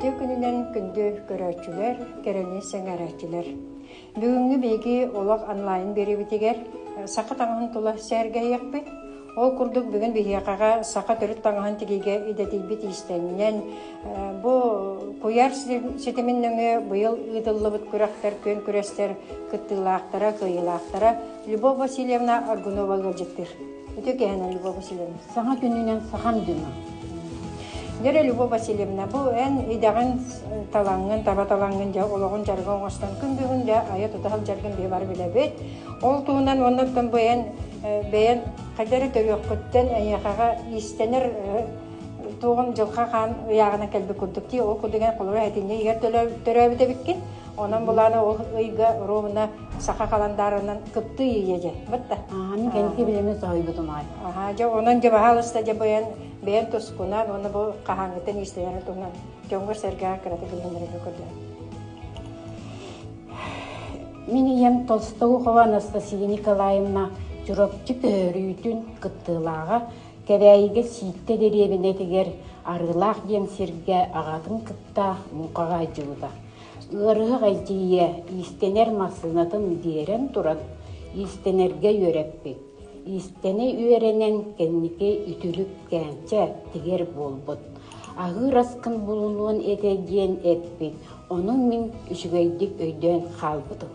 Өтө күнүнен күндү көрөчүлөр, керени сеңәрәчүлөр. Бүгүнгү беги олақ онлайн беребитигер сақа таңын тула сәргәйекпит. Ол курдук бүгүн бихиякага сақа төрүт таңын тигиге идетибит истеннен. Бу куяр сетиминнөңө быйыл ыдыллыбыт күрәхтер, көн күрәстер, кыттылаактара, кыйылаактара Любовь Васильевна Аргунова гылжыктыр. Өтө кәһәнә Любовь Васильевна. Саңа күнүнен сахам дүмө. Гере Любовь Васильевна бу эн идагын талаңын, таба талаңын жа ологон жаргон остан күн бүгүн жа ая тутал жаргын бе бар билебет. Ол туунан оннотон бу эн бен кадары төрөккөттен аяқаға истенер туғын жылқа қан яғына кәлбі күрдікті ол күрдіген қолыры әтінде егер төрәбіде біккен онан бұланы ол ұйға ромына сақа қаландарынан күпті егеже бұтта. Мен кәнеке білеміз ой бұдым ай. Жа онан жа бағалыста жа бәйін тұскунан оны бұл қағаңғытын истенері туғынан жоңғыр сәрге қыраты білгендері көрді. Мен ем Толстогова Анастасия Николаевна Чурокчы көрүйтін кыттылаға кәбәйіге сийтте деребіне тегер арылақ дем серге ағатын кытта мұқаға жылда. Үрігі ғайтие истенер масынатын дерен тұрат, истенерге өреппек. Истене үйеренен кәнеке үтілік кәнче тегер болбыт. Ағыр аскын бұлынуын етеден әтпек, оның мен үшігейдік өйден қалбыдым.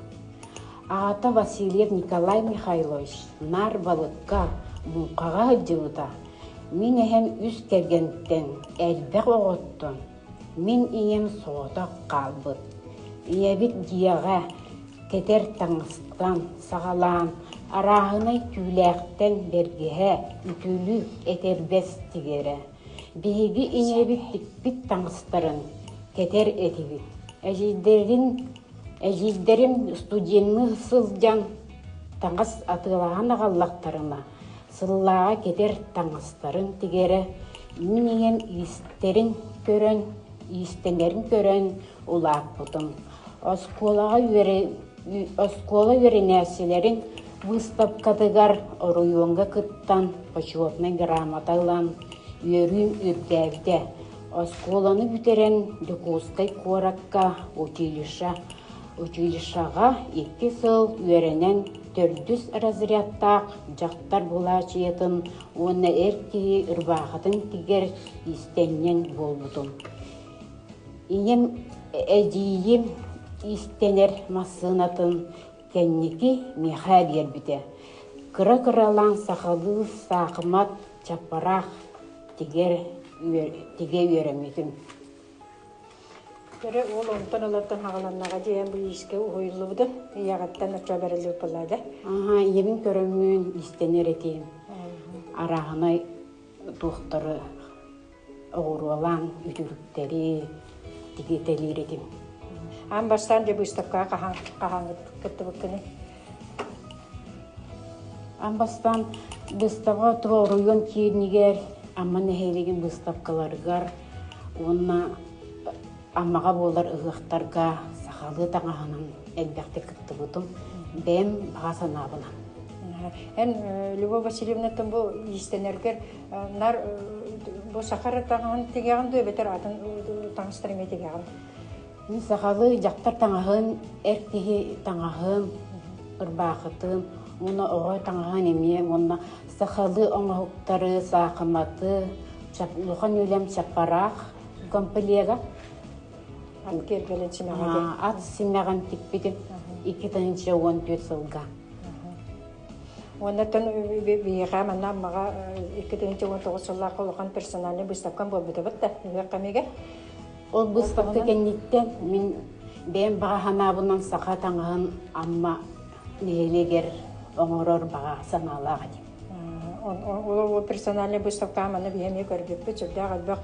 Ағата Васильев Николай Михайлович нар балыққа мұқаға жылда. Мен әхем үз кәргенттен әлбәқ оғыттын. Мен ием соғыда қалбыд. Иебіт дияға кетер таңыстан сағалан арағынай түйләқтен бергеге үтілі етербес тігері. Бейгі инебіт тікбіт таңыстарын кетер етібіт. Әжейдерім студенні сылжан таңыз атылаған ағаллақтарына сыллаға кетер таңыстарын тігері. Менеген истенерін көрен ұлақ бұдым. Оскола өренәселерін выставкадығар оруйонға кыттан почетный грамоталан өрін үргәвде. Осколаны бүтерен Дюкускай коракка училищаға 2 сыл үйеренен 400 разрядтақ жақтар бола чиетін, оны әркеге үрбағытын тігер истеннен болбудым. Ием әдейім истенер масынатын кәннеки меха бербіде. Кыра-кыралан сақалы сақымат чапарақ тіге үйеремедім. Көрі ол онтан олардан хағаланнаға дейін бұл еске ойылы бұды, яғаттан өтча бәрілі бұлады. Емін көрімін истенер етейін. Арағынай тұқтары оғырулан үтіліктері тігетелер етейін. Ан бастан де бұйстапқа қағаңы күтті бұққыны? Ан бастан бұйстапқа тұғырыйон кейінігер амман әхейлеген бұйстапқаларығар, онына аммаға болар ұғықтарға сақалы таңағынан әлбәқті күтті бұдым. Бәм баға санабынан. Ән Любовь Васильевна тым бұл истенергер бұл сақары таңағын тегеғін дөбетер атын таңыстырме тегеғін. Мен сақалы жақтар таңағын, әркеге таңағын, ұрбақытын, оны оғай таңағын еме, оны сақалы оңғықтары, сақыматы, лұқан өлем чапарақ, комплега. Ат кергелен семеғаде. Ат семеған тікпедім 2014 сылға. Оннаттан бейға манна аммаға 2019 сылға қолыған персональный бұстапқан болбыды бұтта, өйіқ Ол бұстапты кәнеттен мен бәйім баға ханабынан сақа таңығын амма нелегер оңырыр баға саналаға дейм. Ол персональный бұстапқа аманы бейеме көрбеппі, жүрді ағадбақ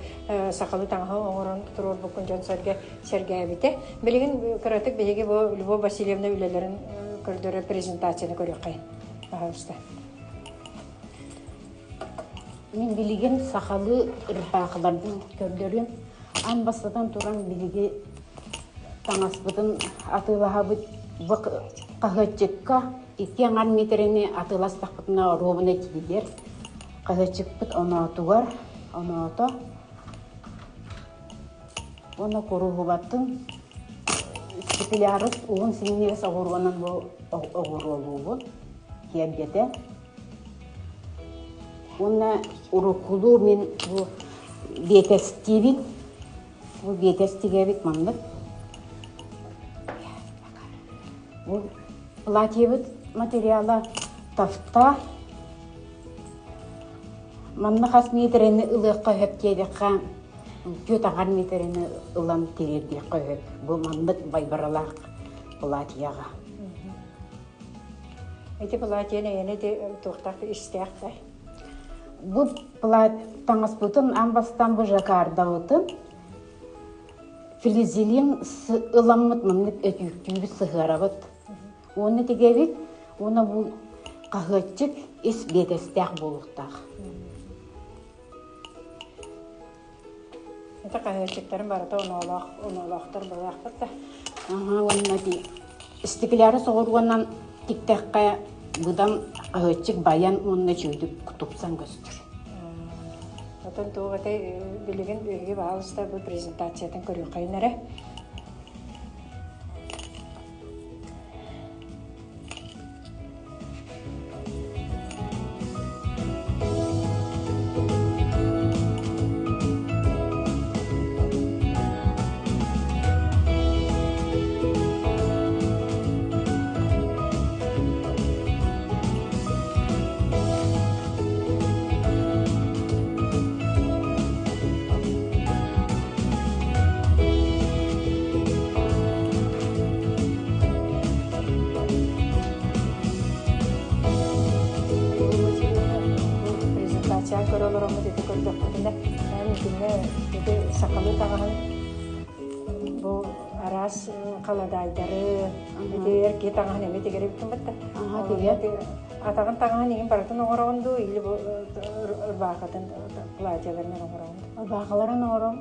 сақалы таңығы оңырын тұрор бұқын жон сәрге әбіте. Білген күрәтік бейге бұл Любовь Васильевна үлелерін көрдері презентацияны көрек қайын. Бағалысты. Мен білген сақалы ұрпақылардың көрдерім Амбастадан туран билиги таңаспытын атылаға бұт қағытчыққа 2 метріне атыластақпытына робына кейдер. Қағытчық бұт оны атуғар, оны ата. Ona kuruhubаттın stipülyarız uğun sinirles oğurvanan bu oğurluğu kiyabgete. Ona urukulu min bu betestibin bu betestigevik mandık. Bu платьевыт материала тафта манна хас метрени ылыкка хөпкедикка төт агар метрени ылан терердикка хөп бу мандык байбаралак платьяга. Эти платьяны эне де тохтак истяхта. Бу таңас бутун амбастан бу жакарда бутун филизилин ыламмыт мындык өтүктүбү сыгырабыт. Оны тегевит, оны бұл қағытчық ес бетестәк болуқтақ. Это қағытчықтарын барыта оңалақтар болуқтар. Оны де істікілері соғырғаннан тіктәққа бұдан қағытчық баян оны жөйдік күтіпсан көстір. Отын туғытай білігін өйге бағалыста бұл презентациятын көрі қайнары. Aras kaladayları, diğer ki tangan emi tigere bitim batta. Atakan tangan ini baratun orang tu, ini bu bakatan pelajaran orang. Bakaların orang.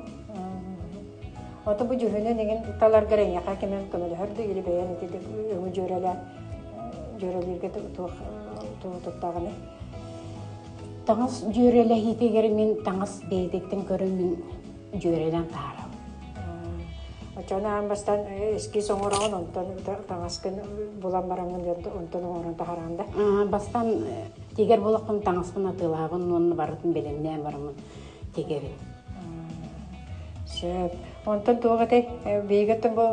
Atau bu jurunya dengan talar geren ya kaki memang kembali harus tu, ini bayan itu jurala kita tu tangan. Tangas jurala hiti gere min tangas bedekten körün min juralan taraf. Macamnya ambastan eski songoran nonton tangaskan bulan barangan jadi nonton orang taharanda. Bastan tiga bulakun tangas pun atilawan non baratun belennya barangan tiga. Siap. Nonton tuh katanya biaya tuh bu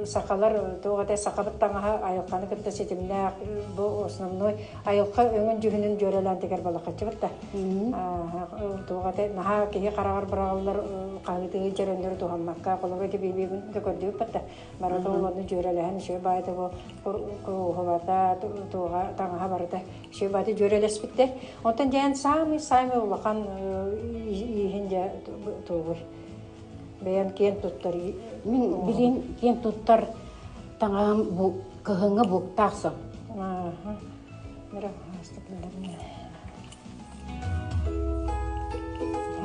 sakalar tuh katanya sakabat tangah ayokkan kita sistemnya bu osnamnoi ayokkan engan jurunan jualan tiga balak kecil dah. Tuh katanya nah kaya karar berawal kali itu jalan dari tuh hamaka kalau kita bibi pun itu kerja pada baru tuh waktu jualan siapa itu ku hawata tuh tangah berarti siapa itu jualan seperti nonton jangan sami bahkan ihinja tuh bayan kian tutari min bilin kian tutar tangam bu kehenga bu taksa merah sebenarnya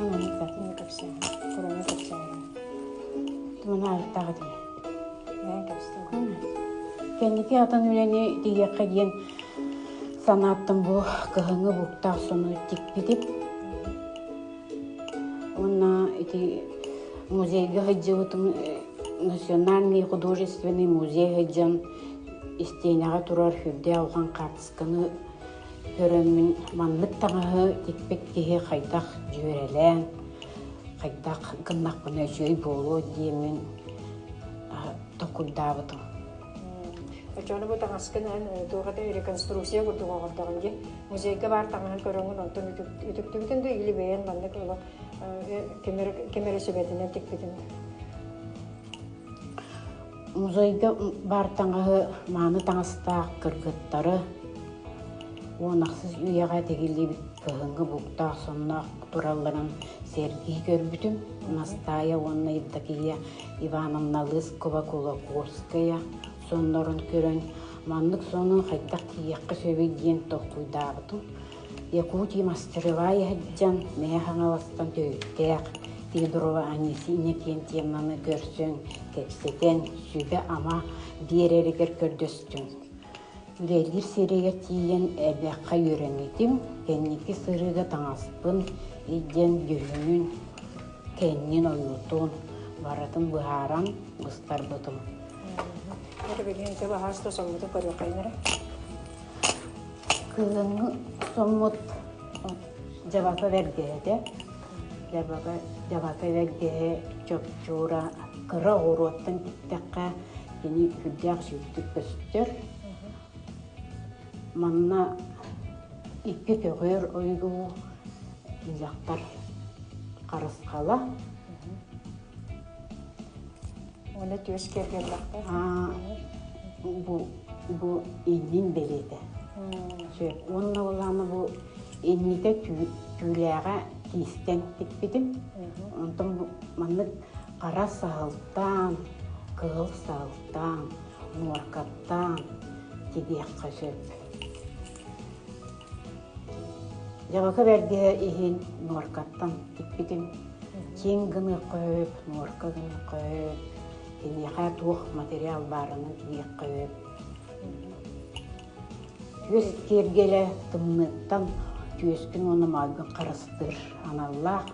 ini kapsa kurangnya kapsa teman harus tadi kapsa kendi ki atan üleni diye kadiyen sanattım bu kehenga bu taksonu tik bitip ona iti музейге ходил, национальный художественный музей ходил, истеняга турар хүбде алған картысканы көрөмүн манлык таңағы текпек кеге қайдақ жөрелен, қайдақ гыннақ бұна жөй болу деймін токулдабытым. Очоны бұл таңаскынан туғады реконструкция күрдігі оғырдығын де музейге бар таңағын көріңін онтын үтіктігітін де илі бейін бандық олы кемері сөбетінен тек бетін. Музейге бар таңағы маны таңастақ кіргіттары онақсыз үйеға тегелі біт кіғынғы бұқтақ соннақ тураларын серги көрбітім. Настая онна Евдокия Ивановна Лыскова Кулакорская соннорын көрін манлык соны қайдақ тиеккі сөбейден тоқуйдағытын. Якутия мастеровая хаджан мәе хаңаластан тöyттәк. Федорова Анисина Кентьевнаны көрсен, кәпсетен сөбе ама берерігер көрдөстін. Үрелгір сереге тиен әлбәққа үйренетім, кәннекі сырыға таңаспын, еден жүхінін кәннен ойнутын. баратын быһаран быстар бутум. Это бегин те бахаста соммут көрө кайнара. Кыһыҥҥы соммут жабата бергеде. Жабата бергеде чопчура кыра уруоттан титтекка кини күддяк сүйттүк көстөр. Манна икки көгөр ойгу жактар карыскала. Оны төс кергенлакта. Бу иннин беледе. Онна уланы бу инните түүлэға кистен тикпитим. Онтон манны кара саалтан, кыл саалтан, муаркаттан тигиякка сөп. Жабака берде ихин муаркаттан тикпитим. Кен гыны көп, муарка гыны көп. Кенеха туох материал барыны тигиyak көп. Түс кергеле тымныттан түскін оны малгын қарыстыр. Аналлах,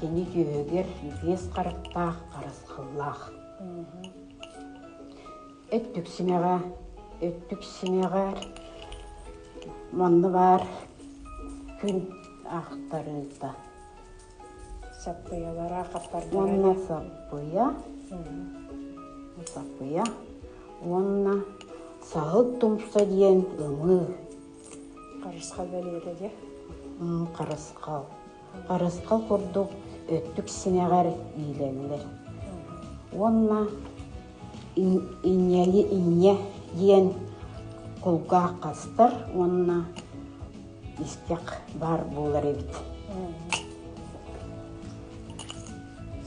кені түйегер бес қарықтақ қарысқыллах. Өттүксімеға манны бар күн ақтарылды. Саппыялара каптарды. Онна саппыя. Онна сағыл тұмса дейін ұмы. Карысқал бәледі де. Қарысқал құрдық өттік сінеғар үйленілер. Онна иннелі инне дейін құлға қастыр. Онна істек бар болар ебіт.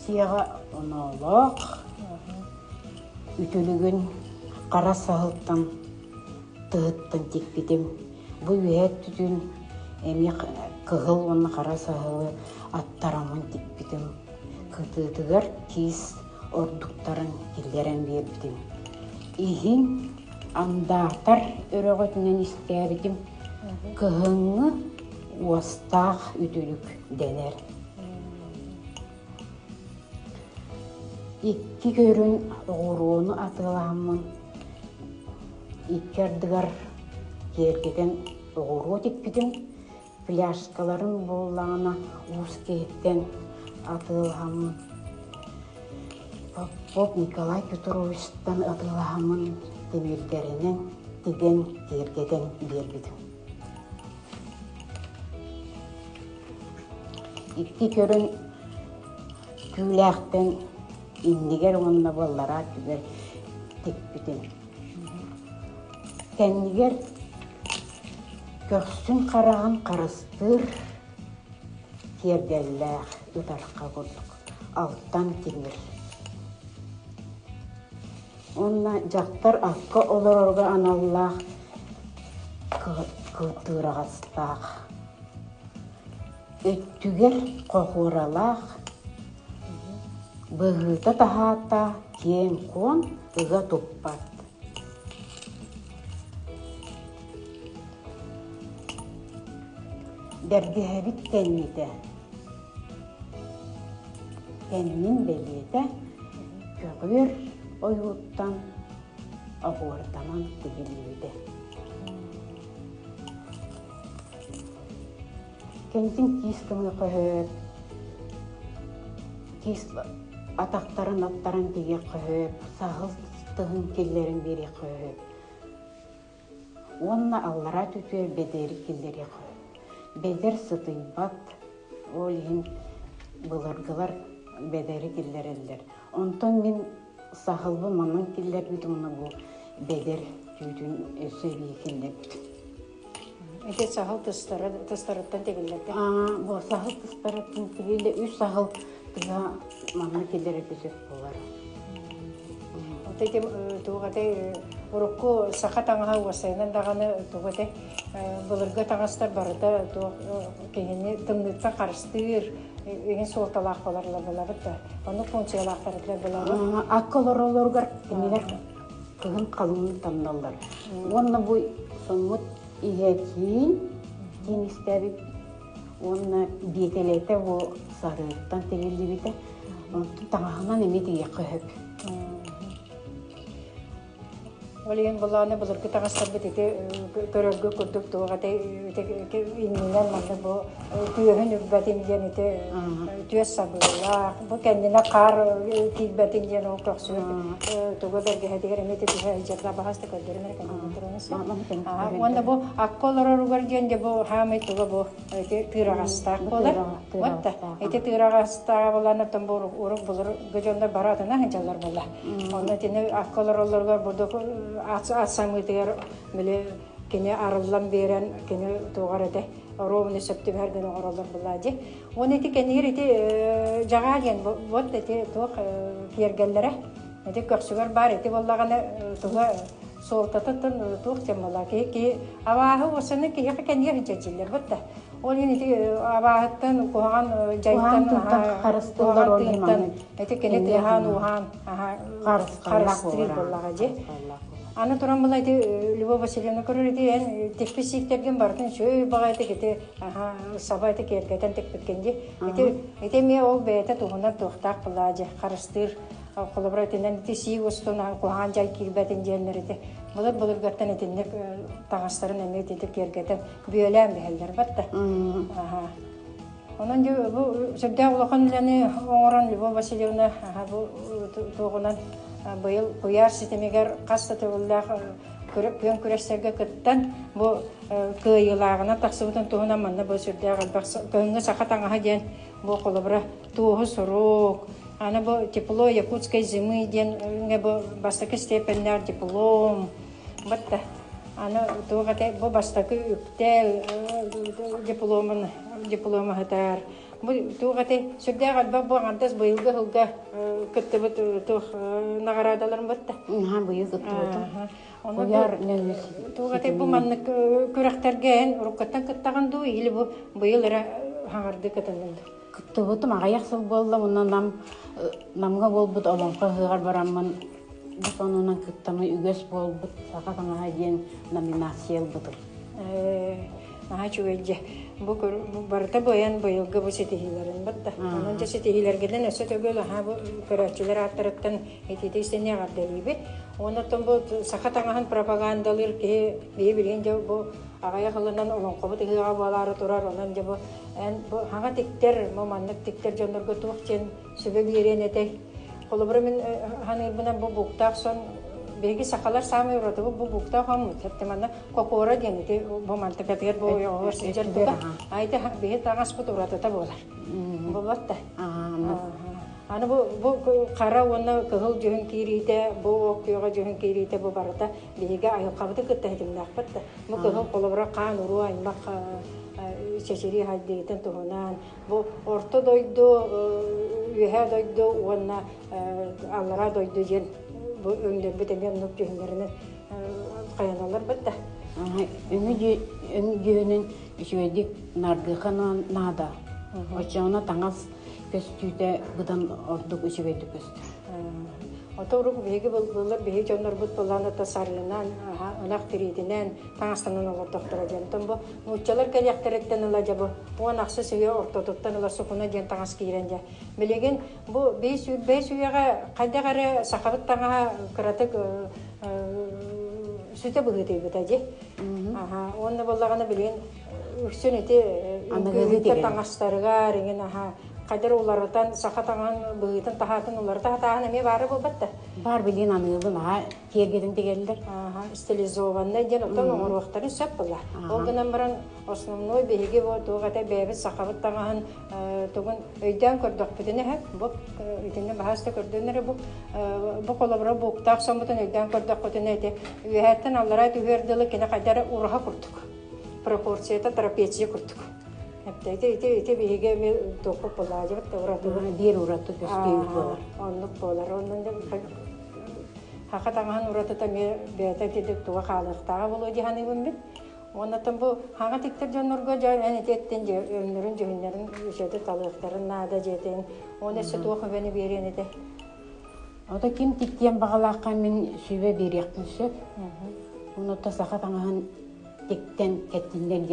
Сияға онолық үтілігін қара сағылттан тұғыттан текпетім. Бұл үйет түтін әме кығыл оны қара сағылы аттарамын текпетім. Кытытығар кейс ордуктарын келдерен бербетім. Ихин андатар өріғытінен істердім. Кығыңы уастақ үтілік денер. Икки көрін оғыруыны атылағымын. Иккердігар кергеден оғыру текпедім. Пляшкаларын болағына уыз кейттен атылағымын. Поп Николай Петровичтан атылағымын. Демелдерінен деген кергеден бербедім. Икки көрін күләқтен иннигер онна боллара түгер текпетім. Кәннигер көксүн қарағын қарыстыр кергелләқ ұтарқа көрдік. Алттан теңір. Онна жақтар аққа оларға аналлақ кытырағастақ. Өттігер қоқыралақ. Бұғыта тахата кен қон ұға топпат. Бәргіғабит кәннеті. Кәннен бәлеті көгір ойғыттан ағуыртаман дегенлейді. Кәнтін кейс кімі қойып, кейс атақтарын аттарын теге қойып, сағылтығын келлерін бере қойып. Онна аллара түтер бедері келлері қойып. Бедер сытыйбат, ол ең бұлырғылар бедері келлерелер. Онтан мен сағылбы маңын келлер бітім, бұл бедер түтін өсөбей келлер бітім. Эти сағыл тұстарыттан тегілерді? Бұл сағыл тұстарыттан тегілі, үш сағыл тұға маңын келлері көсек болар. Туғатай ұрыққы сақа таңға уасайынан дағаны туғатай бұлырға таңастар барыда кеңіне тымныттан қарыстыр еген солталақ боларлар да. Оны функциялақтарыдлар болары. Аққылар оларғар кемелер кығын қалуын тамналар. Онны бұл соңмыт иге кейін істәбі, онны бетелеті ол сарыттан тегелі беті. Онтон таңахынан эми тие кыһып. Олиен буланы булыргы тагастар бит көрөггө көрдүк тугата иннен манда бу түйөһүн үрбәтин ден түйөс сабыла бу кендине кар килбәтин ден о коксу туга берге хәдигер эмети җырда баһаста көрдөрмәр кәндине онда бу акколорор гөрден де бу хамы туга бу тырагаста болар ватта тырагаста буланы тамбур урук булыр гөҗөндә баратына хәҗалар була онда тине акколоролларга бурда атсамытыгар биле кене арыллан берен кене тугарыда ровно септем һәр генә оралар булади. Оны ити кенер ити жагаген вот эти тох кергәлләре. Эти көксүгәр бар ити буллаганы туга солтатын тох темала ки авахы осыны ки кенер җәҗилләр бутта. Ол ити авахтан куган җайтан харыстылар олман. Эти кене техан ухан харыстыр буллагы. Аны туран булайды Любовь Васильевна көрөрден текпесиктерген бардын шөй багайды кете сабайды кергетен текпеткенде эте ме ол бете тугунан тохтак булажы карыстыр колобратенен тиси остона куган жай кирбетен жерлерде булар гаттан этинне тагастарын эметиде кергетен бөләм бәлдер батта Онан жо бу сөдә улахан белән оңран Любовь Васильевна бу тугунан быйыл куяр системегер каста төвләх көрөп күрәшсәргә кыттан бу кыйлагына таксыбытын тугына манна бу сүрдә галбакса көнгә сахатаңа хаҗен бу колыбра тугы сорук аны бу тепло якутской зимы ден бу бастакы степеннәр диплом батта аны тугата бу бастакы үктә дипломы хәтәр бу тугата сүрдә галба бу антас быелгы хылга кыттыбыт тух нагарадаларын батта быйыл кыттыбыт Ояр нәүс. Тугата бу манны көрәктәргән руккаттан кыттаган ду или бу быел ра хаңарды кытынды. Кыттыбыт мага яхсыл булды, моннан намга булбыт аланга хыгар бараммын. Бу сонунан кыттамы үгәс булбыт, сака таңга дигән номинация булды. Чуэлже бу барта боян быйылгы бу сетихилерин батта. Анан же сетихилергеден өсө төгөл бу көрәчилер аттырыттан этитесен ягардалыбы. Онотон бу сахатаңахан пропагандалыр ки билген же бу агая кылынан олон кобут ыга балары турар онан же бу хага тиктер моманнык тиктер жондорго туакчен сөбө берен эте. Колобра мен ханы бuna бу буктак сон Беги сахалар самый урод, бу букта хамут. Темана кокора дени, бу мантакатер бу явар синжар тука. Айта беги тагас кутурата та болар. Бу батта. Аны бу кара уна кыгыл жөн кирите, бу окуга жөн кирите бу барата беги айкабыты кыттайдымдак батта. Бу кыгыл колобра кан уру аймак чечери хаддейтен тугунан. Бу орто дойду, юха дойду, уна аллара дойду жен. Bu öngden betemen nok jönlerine kayaнаlar batda. Öngünün şöyle nargıkanan nada. Oçana tangas köstüde budan orduk şöyle köstü. Otoruk bege bullar bege jonlar but bolana tasarlanan anak tiridinen tangastanan olur doktora jenton bu nuçalar kayakteretten alaja bu o naksı seviye ortodoktan alar sokuna jen tangas kirenge bilegen bu 5 üyaga kayda gare sakabat tanga karatık süte bugete bitaje onda bollagana bilgen üksüneti tangastarga regen Kader ulardan sakatağın bıgıtın tahatın ulardan tahan eme bari bu batta. Bar bilin anıldım ha kergedin tegeldiler. Стилизованный ден оттан оңор вақтары сөп бұла. Ол гынан баран основной беге бо туғата бәбі сақабыт таңағын туғын өйден көрдік бітіне әп. Бұл өйдені бағасты көрденері бұл қолабыра бұқтақ самбытын өйден көрдік бітіне әте. Үйәттен аллара түйерділі кені қайдары ұраға күрдік. Пропорцията трапеция күрдік. Ите биге ме топып болажы бит ураты бир ураты көскөй болар. Онлук болар. Ондан хакатаңан ураты та ме бета тедик туга халыктага болу диханы бит. Ондан бу хага тиктер жонорго жан теттен же өмүрүн жөннөрүн үшөдө талыктарын нада жетен. Оны сетуга бени берен эте. Ата ким тиктен багалакка мен сүбө беректин сөп. Уну та хакатаңан тиктен кеттинден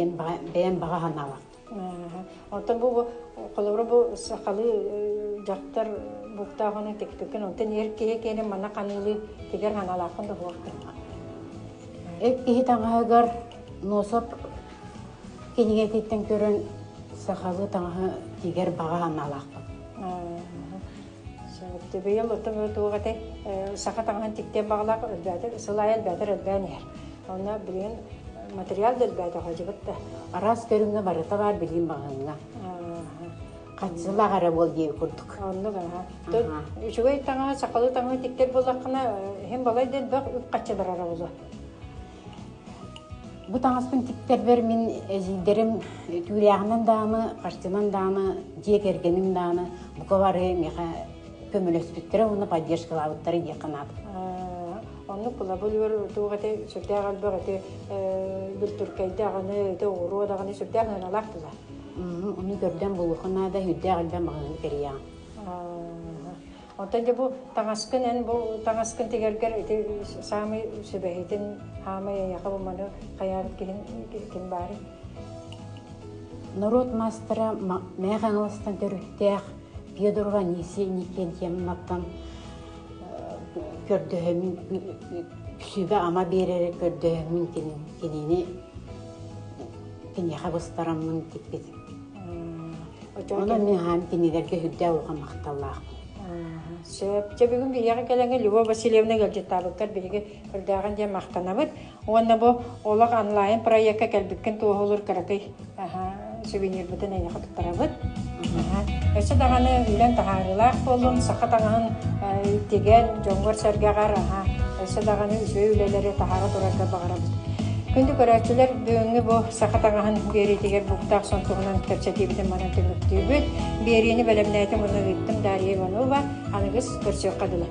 бен бага ханалак. Онтон бу колобро бу сакалы жактар буктаганы тектекен онтон эркеге кene мана канылы тигер ханалакын да хуакты. Эппихи таңағығар носоп кенегететтен көрін сақалы таңағы тигер баға аналақпын. Себейел отым өтуғаты сақа таңған тиктен бағалақ өлбәді, сылай өлбәдір өлбән ер. Оны білген материал да өлбәді қожығытты. Арас көріңі барыта бар білген бағыңға. Қатсыла қара бол дейі күрдік. Онды ғана. Үшігай таңға сақалы таңға тиктер болаққына хем балай ден бақ үп қатшылар ара болу. Бұ таңаспын тиктер бер мен әзілдерім түйряғынан дағыны, қаштынан дағыны, жек ергенің дағыны, бұқа бары меға көмілөспеттері оны поддержкалауыттары деқанады. Оны құла бұлыр туғаты сүрдәғ албағаты бір түркәйді ағаны, ұруы дағаны сүрдәғ ғаналақ бұла. Оны көрден бұлықына да хүддәғ албан бағаны керияң. Онтан же бұл таңаскын тегергер самы сөбәйетін хамы яқы бұманы қаярып кен бары. Народ мастера мәғаңылыстан көріктәқ Педорова несе некен темнаттан көрдіғімін күсібі ама берері көрдіғімін кенені кенеға бұстарамын текпедім. Оны мен ғам кенелерге хүдді оға мақталлақпын. Бүгін бияғы кәліңгі Любовь Васильевна кәлжетталықтар береге үрдәғын де мақтанабыд. Оны бұл олық онлайн проектқа кәлбіккен туғылыр кәрәкей сувенир бүтін әйеқі тұттарабыд. Өсі дағаны үйлен тағарылақ болын, сақы тағанын теген жоңғыр сәргеғар, өсі дағаны үші үйлелері тағары тұрарға бағарабыд. Күнді көрәтшілер бүгінгі бұл сақатағын бері тегер бұқтақ сонтығынан көрсетебіден манан түміктейбіт. Берені бәлемнәйтім ұны ғыттым Дарья Иванова, анығыз көрсек қадылы.